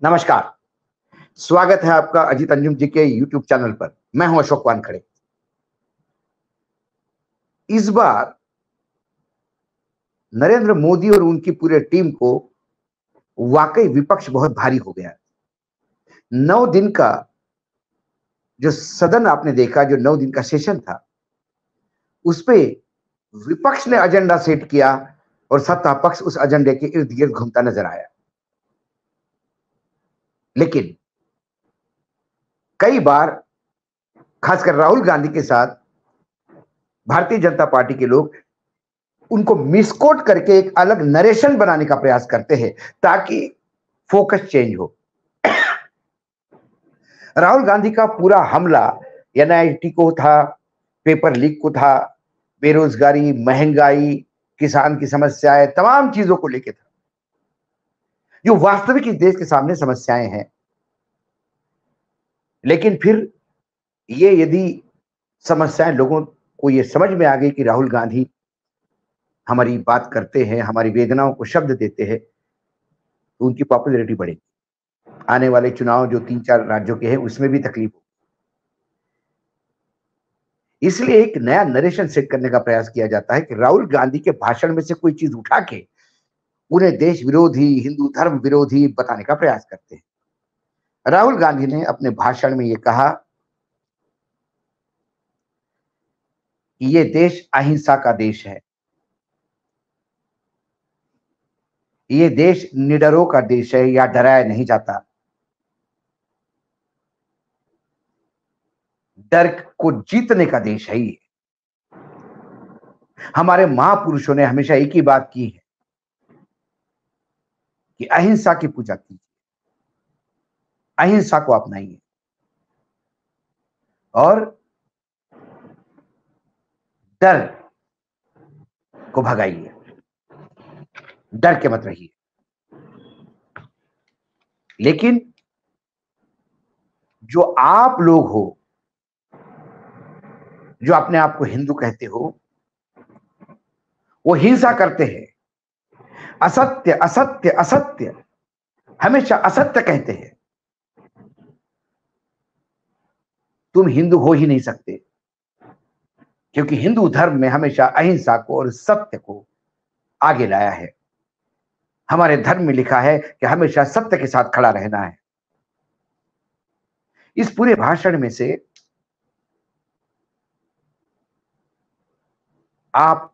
नमस्कार। स्वागत है आपका अजीत अंजुम जी के यूट्यूब चैनल पर। मैं हूं अशोक वानखड़े। इस बार नरेंद्र मोदी और उनकी पूरे टीम को वाकई विपक्ष बहुत भारी हो गया। 9 दिन का जो सदन आपने देखा, जो 9 दिन का सेशन था, उस पे विपक्ष ने एजेंडा सेट किया और सत्ता पक्ष उस एजेंडे के इर्द गिर्द घूमता नजर आया। लेकिन कई बार, खासकर राहुल गांधी के साथ भारतीय जनता पार्टी के लोग उनको मिसकोट करके एक अलग नरेशन बनाने का प्रयास करते हैं ताकि फोकस चेंज हो। राहुल गांधी का पूरा हमला एनआईटी को था, पेपर लीक को था, बेरोजगारी, महंगाई, किसान की समस्याएं, तमाम चीजों को लेकर था जो वास्तविक इस देश के सामने समस्याएं हैं। लेकिन फिर ये यदि समस्याएं लोगों को ये समझ में आ गई कि राहुल गांधी हमारी बात करते हैं, हमारी वेदनाओं को शब्द देते हैं, तो उनकी पॉपुलैरिटी बढ़ेगी। आने वाले चुनाव जो 3-4 राज्यों के हैं उसमें भी तकलीफ हो। इसलिए एक नया नरेशन सेट करने का प्रयास किया जाता है कि राहुल गांधी के भाषण में से कोई चीज उठा के उन्हें देश विरोधी, हिंदू धर्म विरोधी बताने का प्रयास करते हैं। राहुल गांधी ने अपने भाषण में यह कहा कि ये देश अहिंसा का देश है, ये देश निडरों का देश है, या डराया नहीं जाता। डर को जीतने का देश है ये। हमारे महापुरुषों ने हमेशा एक ही बात की है कि अहिंसा की पूजा कीजिए, अहिंसा को अपनाइए और डर को भगाइए, डर के मत रहिए। लेकिन जो आप लोग हो, जो अपने आप को हिंदू कहते हो, वो हिंसा करते हैं, असत्य असत्य असत्य, हमेशा असत्य कहते हैं। तुम हिंदू हो ही नहीं सकते, क्योंकि हिंदू धर्म में हमेशा अहिंसा को और सत्य को आगे लाया है। हमारे धर्म में लिखा है कि हमेशा सत्य के साथ खड़ा रहना है। इस पूरे भाषण में से आप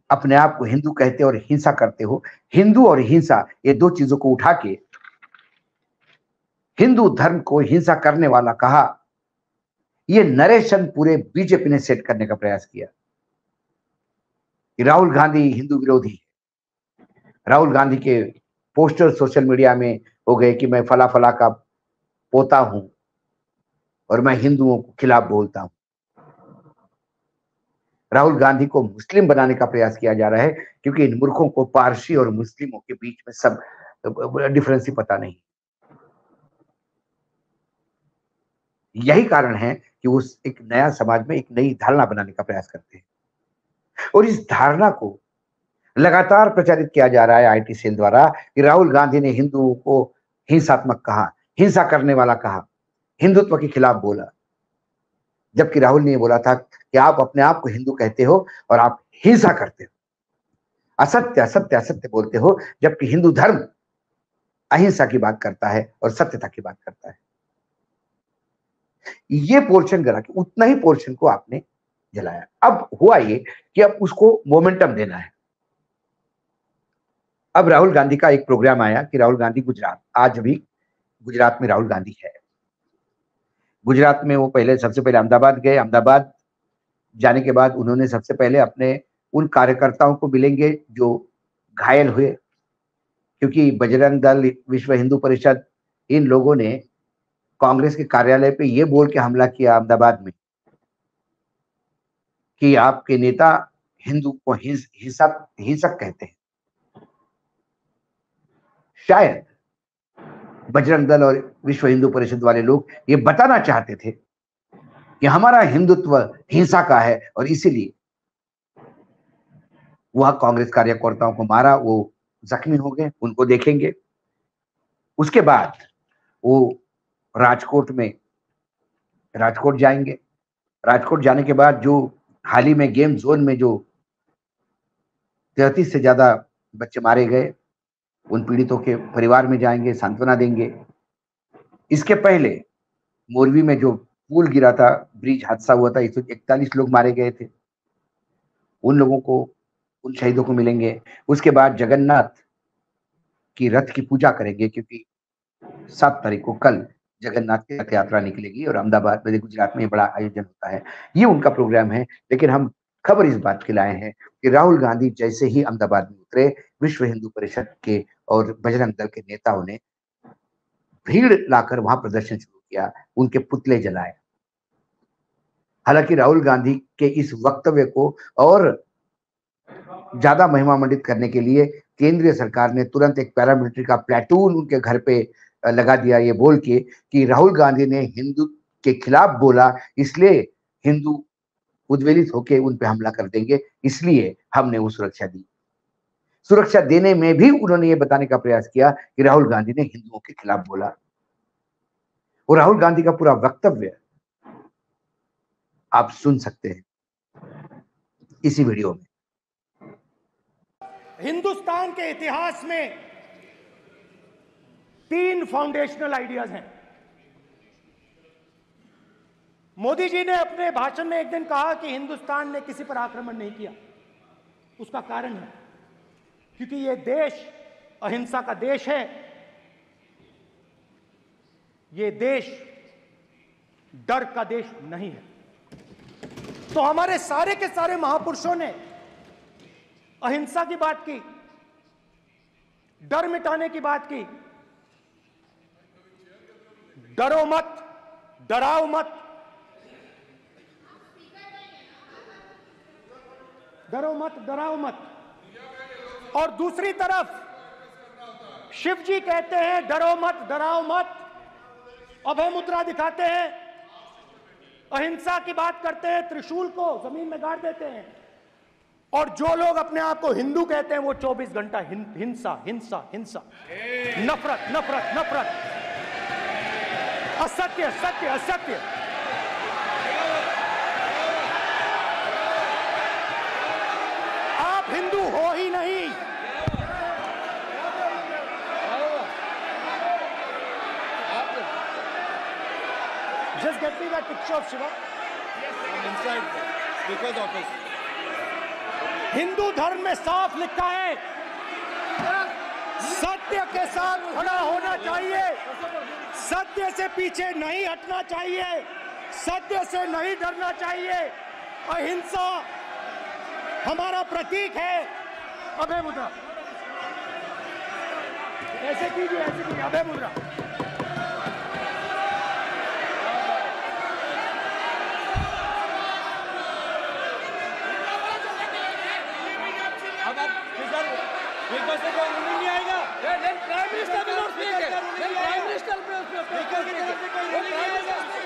अपने आप को हिंदू कहते और हिंसा करते हो। हिंदू और हिंसा, ये दो चीजों को उठा के हिंदू धर्म को हिंसा करने वाला कहा। ये नरेशन पूरे बीजेपी ने सेट करने का प्रयास किया कि राहुल गांधी हिंदू विरोधी है। राहुल गांधी के पोस्टर सोशल मीडिया में हो गए कि मैं फला फला का पोता हूं और मैं हिंदुओं के खिलाफ बोलता हूं। राहुल गांधी को मुस्लिम बनाने का प्रयास किया जा रहा है, क्योंकि इन मूर्खों को पारसी और मुस्लिमों के बीच में सब डिफरेंस ही पता नहीं। यही कारण है कि वो एक नया समाज में एक नई धारणा बनाने का प्रयास करते हैं, और इस धारणा को लगातार प्रचारित किया जा रहा है आईटी सेल द्वारा कि राहुल गांधी ने हिंदुओं को हिंसात्मक कहा, हिंसा करने वाला कहा, हिंदुत्व के खिलाफ बोला। जबकि राहुल ने बोला था कि आप अपने आप को हिंदू कहते हो और आप हिंसा करते हो, असत्य असत्य असत्य बोलते हो, जबकि हिंदू धर्म अहिंसा की बात करता है और सत्यता की बात करता है। ये पोर्शन करा कि उतना ही पोर्शन को आपने जलाया। अब हुआ ये कि अब उसको मोमेंटम देना है। अब राहुल गांधी का एक प्रोग्राम आया कि राहुल गांधी गुजरात, आज भी गुजरात में राहुल गांधी है। गुजरात में वो पहले सबसे पहले अहमदाबाद गए। अहमदाबाद जाने के बाद उन्होंने सबसे पहले अपने उन कार्यकर्ताओं को मिलेंगे जो घायल हुए, क्योंकि बजरंग दल, विश्व हिंदू परिषद, इन लोगों ने कांग्रेस के कार्यालय पे ये बोल के हमला किया अहमदाबाद में कि आपके नेता हिंदू को हिंसक कहते हैं। शायद बजरंग दल और विश्व हिंदू परिषद वाले लोग ये बताना चाहते थे कि हमारा हिंदुत्व हिंसा का है, और इसीलिए वह कांग्रेस कार्यकर्ताओं को मारा। वो जख्मी हो गए, उनको देखेंगे। उसके बाद वो राजकोट जाएंगे। राजकोट जाने के बाद जो हाल ही में गेम जोन में जो 33 से ज्यादा बच्चे मारे गए, उन पीड़ितों के परिवार में जाएंगे, सांत्वना देंगे। इसके पहले मोरवी में जो पुल गिरा था, ब्रिज हादसा हुआ था, 141 लोग मारे गए थे, उन लोगों को, उन शहीदों को मिलेंगे। उसके बाद जगन्नाथ की रथ की पूजा करेंगे, क्योंकि 7 तारीख को कल जगन्नाथ की रथ यात्रा निकलेगी और अहमदाबाद में, गुजरात में बड़ा आयोजन होता है। ये उनका प्रोग्राम है। लेकिन हम खबर इस बात के लाए हैं कि राहुल गांधी जैसे ही अहमदाबाद में उतरे, विश्व हिंदू परिषद के और बजरंग दल के नेताओं ने भीड़ लाकर वहां प्रदर्शन शुरू किया, उनके पुतले जलाए। हालांकि राहुल गांधी के इस वक्तव्य को और ज्यादा महिमा मंडित करने के लिए केंद्रीय सरकार ने तुरंत एक पैरामिलिट्री का प्लेटून उनके घर पे लगा दिया, ये बोल के कि राहुल गांधी ने हिंदू के खिलाफ बोला, इसलिए हिंदू उद्वेलित होकर उन पे हमला कर देंगे, इसलिए हमने वो सुरक्षा दी। सुरक्षा देने में भी उन्होंने ये बताने का प्रयास किया कि राहुल गांधी ने हिंदुओं के खिलाफ बोला। और राहुल गांधी का पूरा वक्तव्य आप सुन सकते हैं इसी वीडियो में। हिंदुस्तान के इतिहास में 3 फाउंडेशनल आइडियाज हैं। मोदी जी ने अपने भाषण में एक दिन कहा कि हिंदुस्तान ने किसी पर आक्रमण नहीं किया। उसका कारण है क्योंकि यह देश अहिंसा का देश है, यह देश डर का देश नहीं है। तो हमारे सारे के सारे महापुरुषों ने अहिंसा की बात की, डर मिटाने की बात की। डरो मत, डराओ मत, डरो मत, डराओ मत। और दूसरी तरफ शिव जी कहते हैं डरो मत, डराओ मत, अभय मुद्रा दिखाते हैं, अहिंसा की बात करते हैं, त्रिशूल को जमीन में गाड़ देते हैं। और जो लोग अपने आप को हिंदू कहते हैं वो 24 घंटा हिंसा हिंसा हिंसा, नफरत नफरत नफरत, असत्य सत्य असत्य। आप हिंदू हो ही नहीं। Just get me that picture of Shiva. I'm inside speaker's office. Hindu धर्म में साफ लिखा है, सत्य के साथ खड़ा होना चाहिए, सत्य से पीछे नहीं हटना चाहिए, सत्य से नहीं डरना चाहिए। अहिंसा हमारा प्रतीक है। अभय मुद्रा ऐसे कीजिए, ऐसे कीजिए, अभय मुद्रा। नहीं आएगा। Prime minister will not speak. Then prime minister will speak.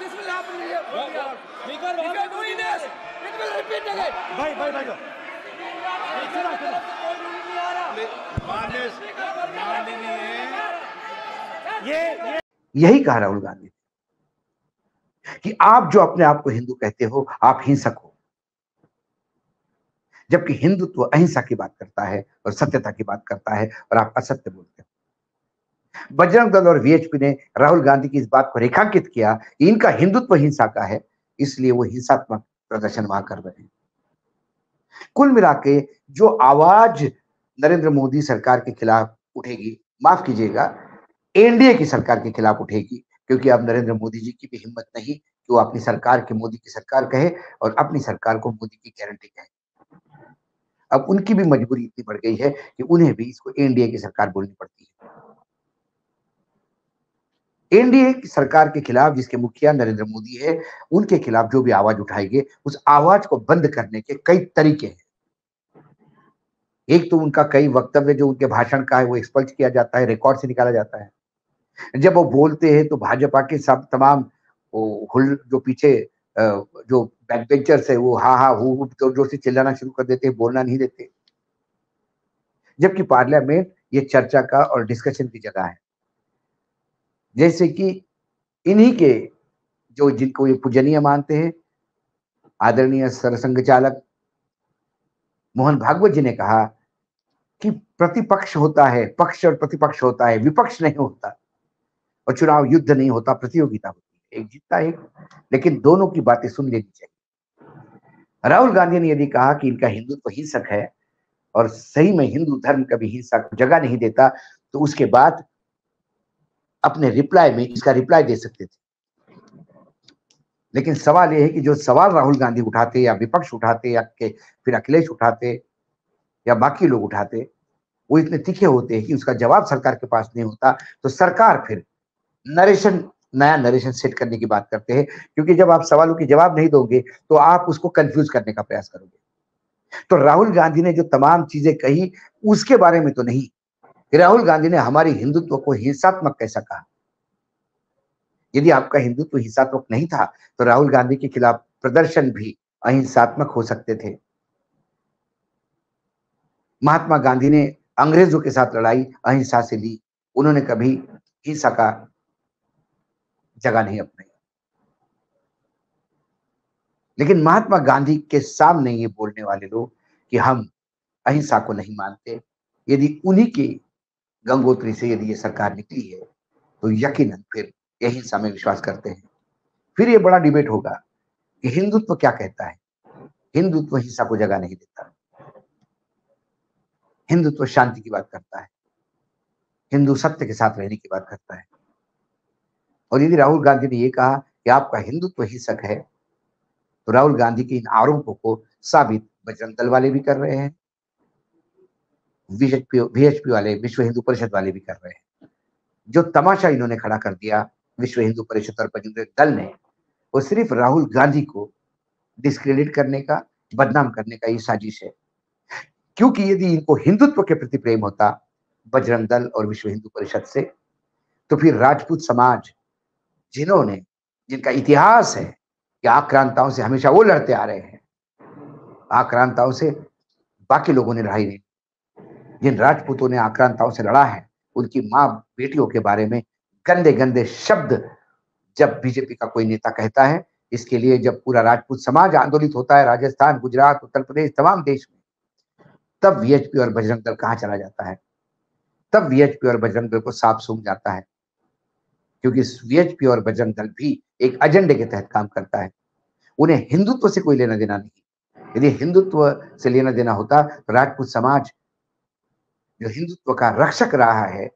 This will happen. If you are doing this, it will repeat again. भाई ये यही कहा राहुल गांधी ने कि आप जो अपने आप को हिंदू कहते हो, आप हिंसक हो, जबकि हिंदुत्व अहिंसा की बात करता है और सत्यता की बात करता है, और आप असत्य बोलते हो। बजरंग दल और वीएचपी ने राहुल गांधी की इस बात को रेखांकित किया कि इनका हिंदुत्व हिंसा का है, इसलिए वो हिंसात्मक प्रदर्शन वहां कर रहे हैं। कुल मिला के जो आवाज नरेंद्र मोदी सरकार के खिलाफ उठेगी, माफ कीजिएगा, एनडीए की सरकार के खिलाफ उठेगी, क्योंकि अब नरेंद्र मोदी जी की भी हिम्मत नहीं कि वो अपनी सरकार के मोदी की सरकार कहे और अपनी सरकार को मोदी की गारंटी कहे। अब उनकी भी मजबूरी इतनी बढ़ गई है कि उन्हें भी इसको एनडीए की सरकार बोलनी पड़ती है। एनडीए की सरकार के खिलाफ जिसके मुखिया नरेंद्र मोदी है, उनके खिलाफ जो भी आवाज उठाएंगे, उस आवाज को बंद करने के कई तरीके हैं। एक तो उनका कई वक्तव्य जो उनके भाषण का है वो एक्सपल्ज किया जाता है, रिकॉर्ड से निकाला जाता है। जब वो बोलते हैं तो भाजपा के सब तमाम जो पीछे जो बैक बेंचर्स है वो हा हा हु जोर जोर से चिल्लाना शुरू कर देते हैं, बोलना नहीं देते। जबकि पार्लियामेंट ये चर्चा का और डिस्कशन की जगह है। जैसे कि इन्हीं के जो जिनको ये पूजनीय मानते हैं, आदरणीय सरसंघ चालक मोहन भागवत जी ने कहा कि प्रतिपक्ष होता है, पक्ष और प्रतिपक्ष होता है, विपक्ष नहीं होता, और चुनाव युद्ध नहीं होता, प्रतियोगिता होती है, एक जीतता है, लेकिन दोनों की बातें सुन लेनी चाहिए। राहुल गांधी ने यदि कहा कि इनका हिंदुत्व हिंसक है और सही में हिंदू धर्म कभी हिंसा को जगह नहीं देता, तो उसके बाद अपने रिप्लाई में इसका रिप्लाई दे सकते थे। लेकिन सवाल यह है कि जो सवाल राहुल गांधी उठाते या विपक्ष उठाते या फिर अखिलेश उठाते या बाकी लोग उठाते, वो इतने तीखे होते हैं कि उसका जवाब सरकार के पास नहीं होता, तो सरकार फिर नया नरेशन सेट करने की बात करते हैं, क्योंकि जब आप सवालों के जवाब नहीं दोगे तो आप उसको कंफ्यूज करने का प्रयास करोगे। तो राहुल गांधी ने जो तमाम चीजें कही उसके बारे में तो नहीं, राहुल गांधी ने हमारे हिंदुत्व को हिंसात्मक कैसा कहा। यदि आपका हिंदुत्व हिंसात्मक नहीं था तो राहुल गांधी के खिलाफ प्रदर्शन भी अहिंसात्मक हो सकते थे। महात्मा गांधी ने अंग्रेजों के साथ लड़ाई अहिंसा से ली, उन्होंने कभी हिंसा का जगह नहीं अपनाई। लेकिन महात्मा गांधी के सामने ये बोलने वाले लोग कि हम अहिंसा को नहीं मानते, यदि उन्हीं की गंगोत्री से यदि ये सरकार निकली है तो यकीनन फिर ये हिंसा में विश्वास करते हैं। फिर ये बड़ा डिबेट होगा कि हिंदुत्व क्या कहता है। हिंदुत्व हिंसा को जगह नहीं देता, हिंदुत्व शांति की बात करता है, हिंदू सत्य के साथ रहने की बात करता है। और यदि राहुल गांधी ने यह कहा कि आपका हिंदुत्व हिंसक है, तो राहुल गांधी के इन आरोपों को साबित बजरंग दल वाले भी कर रहे हैं, वीएचपी वाले, विश्व हिंदू परिषद वाले भी कर रहे हैं। जो तमाशा इन्होंने खड़ा कर दिया विश्व हिंदू परिषद और बजरंग दल ने, वो सिर्फ राहुल गांधी को डिस्क्रेडिट करने का, बदनाम करने का ये साजिश है। क्योंकि यदि इनको हिंदुत्व के प्रति प्रेम होता बजरंग दल और विश्व हिंदू परिषद से, तो फिर राजपूत समाज जिनका इतिहास है कि आक्रांताओं से हमेशा वो लड़ते आ रहे हैं, आक्रांताओं से बाकी लोगों ने लड़ाई नहीं। जिन राजपूतों ने आक्रांताओं से लड़ा है, उनकी मां बेटियों के बारे में गंदे गंदे शब्द जब बीजेपी का कोई नेता कहता है, इसके लिए जब पूरा राजपूत समाज आंदोलित होता है, राजस्थान, गुजरात, उत्तर प्रदेश, तमाम देश में, तब वीएचपी और बजरंग दल कहां चला जाता है। तब वीएचपी और बजरंग दल को सांप सूंघ जाता है, क्योंकि वीएचपी और बजरंग दल भी एक एजेंडे के तहत काम करता है। उन्हें हिंदुत्व से कोई लेना देना नहीं। यदि हिंदुत्व से लेना देना होता तो राजपूत समाज जो हिंदुत्व का रक्षक रहा है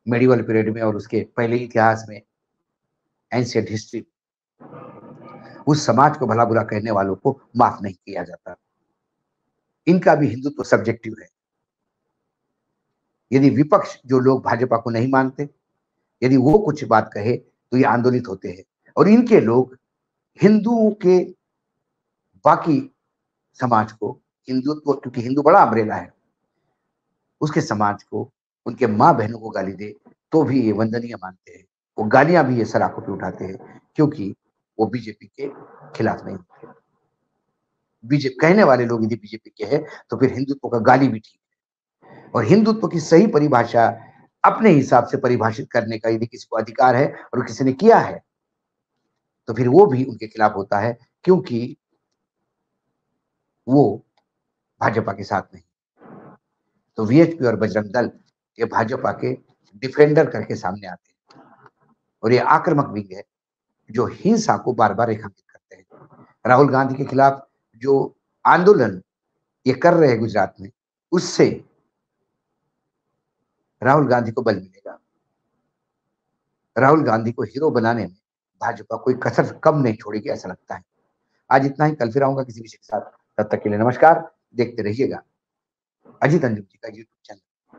मेडिवल पीरियड में और उसके पहले इतिहास में, एंशिएंट हिस्ट्री, उस समाज को भला बुरा कहने वालों को माफ नहीं किया जाता। इनका भी हिंदुत्व सब्जेक्टिव है। यदि विपक्ष जो लोग भाजपा को नहीं मानते, यदि वो कुछ बात कहे तो ये आंदोलित होते हैं, और इनके लोग हिंदुओं के बाकी समाज को, हिंदुत्व, क्योंकि हिंदू बड़ा अम्ब्रेला है, उसके समाज को, उनके माँ बहनों को गाली दे तो भी ये वंदनीय मानते हैं। वो गालियां भी ये सराखों पे उठाते हैं, क्योंकि वो बीजेपी के खिलाफ नहीं होते। बीजेपी कहने वाले लोग यदि बीजेपी के हैं तो फिर हिंदुत्व का गाली भी ठीक है। और हिंदुत्व की सही परिभाषा अपने हिसाब से परिभाषित करने का यदि किसी को अधिकार है और किसी ने किया है, तो फिर वो भी उनके खिलाफ होता है, क्योंकि वो भाजपा के साथ नहीं। तो वीएचपी और बजरंग दल ये भाजपा के डिफेंडर करके सामने आते हैं, और ये आक्रामक विंग है जो हिंसा को बार बार रेखांकित करते हैं। राहुल गांधी के खिलाफ जो आंदोलन ये कर रहे हैं गुजरात में, उससे राहुल गांधी को बल मिलेगा। राहुल गांधी को हीरो बनाने में भाजपा कोई कसर कम नहीं छोड़ेगी, ऐसा लगता है। आज इतना ही, कल फिर आऊंगा किसी विषय के साथ। तब तक के लिए नमस्कार। देखते रहिएगा अजीत अंजुम जी का यूट्यूब चैनल।